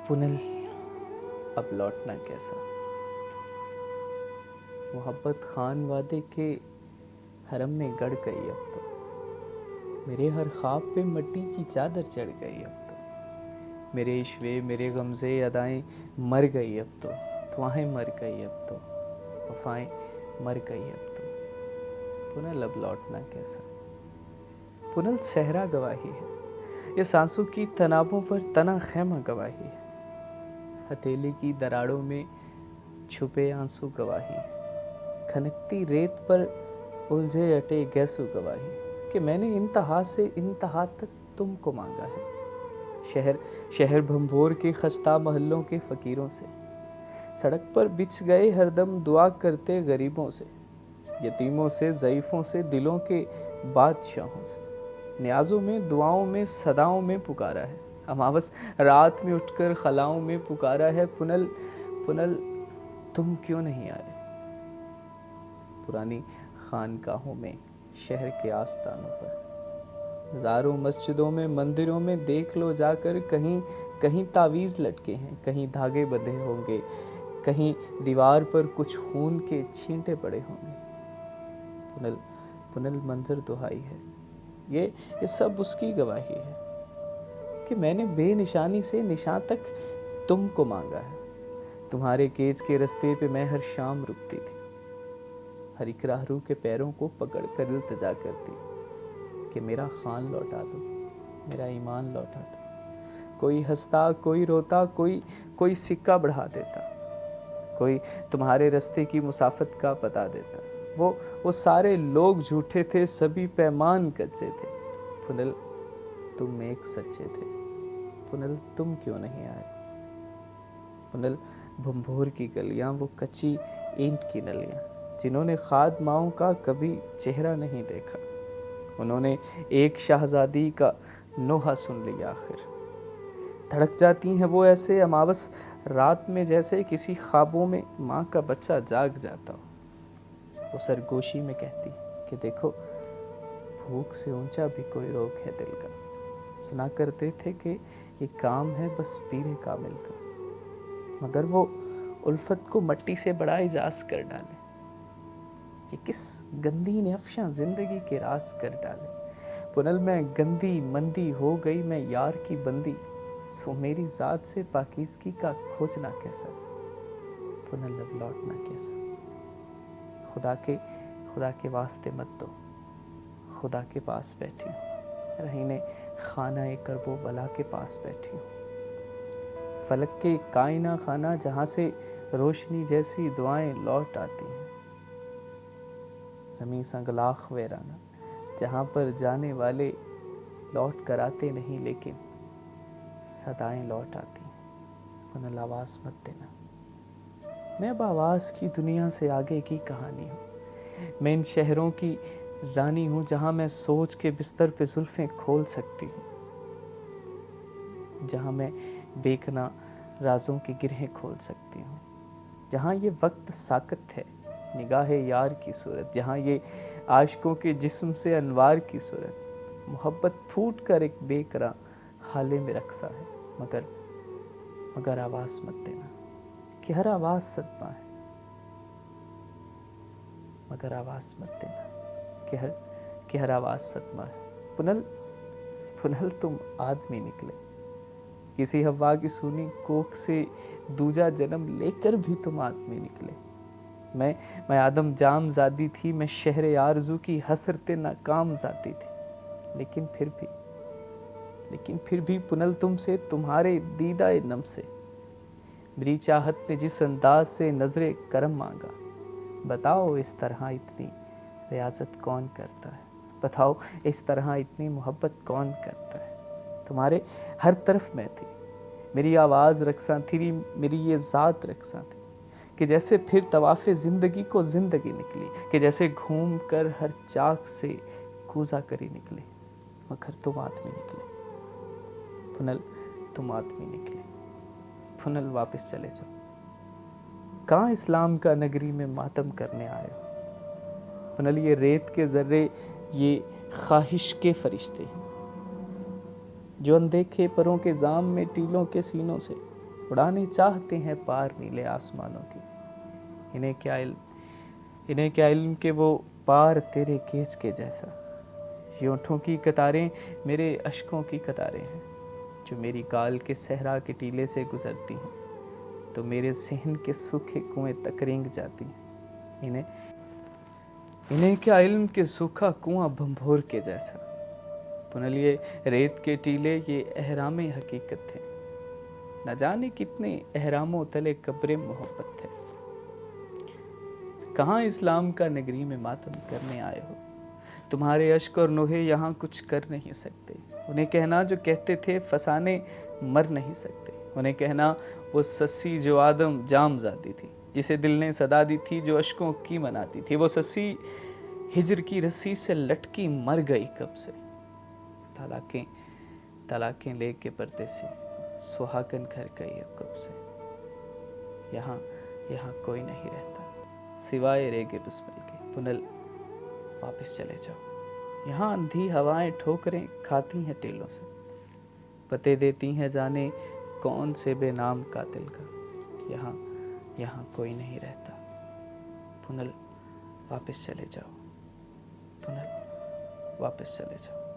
पुनल अब लौटना कैसा। मोहब्बत खान वादे के हरम में गड़ गई अब तो। मेरे हर ख्वाब पे मट्टी की चादर चढ़ गई अब तो। मेरे इश्वे मेरे गमज़े अदाएं मर गई अब तो। दुआएं मर गई अब तो, वफ़ाएं मर गई अब तो। पुनल अब लौटना कैसा। पुनल सहरा गवाही है, ये सांसों की तनाबों पर तना खैमा गवाही है। हथेली की दराड़ों में छुपे आंसू गवाही है। खनकती रेत पर उलझे अटे गैसू गवाही कि मैंने इंतहा से इंतहा तक तुमको मांगा है। शहर शहर भंभोर के खस्ता महल्लों के फ़कीरों से, सड़क पर बिछ गए हरदम दुआ करते गरीबों से, यतीमों से, ज़ईफ़ों से, दिलों के बादशाहों से। न्याज़ों में, दुआओं में, सदाओं में पुकारा है। अमावस रात में उठकर खलाओं में पुकारा है। पुनल पुनल तुम क्यों नहीं आए। पुरानी खानकाहों में, शहर के आस्तानों पर, हज़ारों मस्जिदों में, मंदिरों में देख लो जाकर। कहीं कहीं तावीज़ लटके हैं, कहीं धागे बंधे होंगे, कहीं दीवार पर कुछ खून के छींटे पड़े होंगे। पुनल पुनल मंजर दुहाई है, ये सब उसकी गवाही है कि मैंने बेनिशानी से निशान तक तुमको मांगा है। तुम्हारे केज के रास्ते पे मैं हर शाम रुकती थी, हर एक राहरू के पैरों को पकड़ कर इल्तिजा करती कि मेरा खान लौटा दो, मेरा ईमान लौटा दो। कोई हंसता, कोई रोता, कोई सिक्का बढ़ा देता, कोई तुम्हारे रास्ते की मुसाफत का बता देता। वो सारे लोग झूठे थे, सभी पैमान कच्चे थे। पुनल तुम एक सच्चे थे। पुनल तुम क्यों नहीं आए। पुनल भंभोर की गलियां, वो कच्ची ईंट की नलियां, जिन्होंने खाद माओं का कभी चेहरा नहीं देखा, उन्होंने एक शाहजादी का नोहा सुन लिया आखिर। धड़क जाती हैं वो ऐसे अमावस रात में जैसे किसी ख्वाबों में माँ का बच्चा जाग जाता हो। वो सरगोशी में कहती कि देखो, भूख से ऊंचा भी कोई रोग है दिल का। सुना करते थे कि ये काम है बस पीरे कामिल का, मगर वो उल्फत को मट्टी से बड़ा इजाज कर डाले। ये किस गंदी ने अफशा जिंदगी के राज कर डाले। पुनल मैं गंदी मंदी हो गई, मैं यार की बंदी, सो मेरी ज़ात से पाकीज़गी का खोजना कैसा। पुनल अब लौटना कैसा। खुदा के वास्ते मत दो, खुदा के पास बैठी हूँ, रहीने खाना ए करबो बला के पास बैठी हूँ। फलक के कायना खाना जहाँ से रोशनी जैसी दुआएं लौट आती हैं। ज़मीं संगलाख वैराना, जहाँ पर जाने वाले लौट कर आते नहीं, लेकिन सदाएं लौट आती हैं। पुनल आवाज़ मत देना। मैं अब आवाज़ की दुनिया से आगे की कहानी हूँ। मैं इन शहरों की रानी हूँ, जहाँ मैं सोच के बिस्तर पे जुल्फ़ें खोल सकती हूँ, जहाँ मैं बेकना राजों की गिरहें खोल सकती हूँ, जहाँ ये वक्त साकत है निगाह यार की सूरत, जहाँ ये आशिकों के जिस्म से अनवार की सूरत। मोहब्बत फूट कर एक बेकरां हाले में रक्सा है, मगर आवाज़ मत देना कि हर आवाज़ सदमा है, मगर आवाज़ मत देना कि हर आवाज़ सदमा है। पुनल तुम आदमी निकले, किसी हवा की सूनी कोख से दूजा जन्म लेकर भी तुम आदमी निकले। मैं आदम जाम ज़ादी थी, मैं शहर आरज़ू की हसरते नाकाम ज़ाती थी, लेकिन फिर भी पुनल तुमसे, तुम्हारे दीदाए नम से, मेरी चाहत ने जिस अंदाज से नजरे करम मांगा। बताओ इस तरह इतनी रियाजत कौन करता है, बताओ इस तरह इतनी मोहब्बत कौन करता है। तुम्हारे हर तरफ मैं थी, मेरी आवाज़ रक्सा थी, मेरी ये ज़ात रक्सा थी, कि जैसे फिर तवाफ़े ज़िंदगी को ज़िंदगी निकली, कि जैसे घूम कर हर चाक से कूजा करी निकले, मगर तुम आदमी निकले। पुनल तुम आदमी निकले। पुनल वापस चले जाओ। कहाँ इस्लाम का नगरी में मातम करने आए हो। पुनल ये रेत के ज़र्रे, ये ख्वाहिश के फरिश्ते हैं, जो अनदेखे परों के जाम में टीलों के सीनों से उड़ाने चाहते हैं पार नीले आसमानों की। इन्हें क्या इल्म कि वो पार तेरे गेज के जैसा। ये होठों की कतारें मेरे अश्कों की कतारें हैं, जो मेरी गाल के सहरा के टीले से गुजरती हैं तो मेरे ज़हन के सूखे कुएं तक रेंग जाती हैं। इन्हें क्या इल्म कि सूखा कुआं भंभोर के जैसा। पुनल ये रेत के टीले ये अहरामे हकीकत थे, न जाने कितने अहरामों तले कब्रे मोहब्बत थे। कहाँ इस्लाम का नगरी में मातम करने आए हो, तुम्हारे अश्क और नोहे यहाँ कुछ कर नहीं सकते। उन्हें कहना जो कहते थे फसाने मर नहीं सकते। उन्हें कहना वो सस्सी जो आदम जाम जाती थी, जिसे दिल ने सदा दी थी, जो अश्कों की मनाती थी। वो सस्सी हिजर की रस्सी से लटकी मर गई कब से। तलाकें लेके पर्दे से सुहागन घर गई अब कब से। यहाँ कोई नहीं रहता सिवाय रेगे बिस्मिल के। पुनल वापस चले जाओ। यहाँ अंधी हवाएं ठोकरें खाती हैं टेलों से, पते देती हैं जाने कौन से बेनाम कातिल का। यहाँ कोई नहीं रहता। पुनल वापस चले जाओ। पुनल वापस चले जाओ।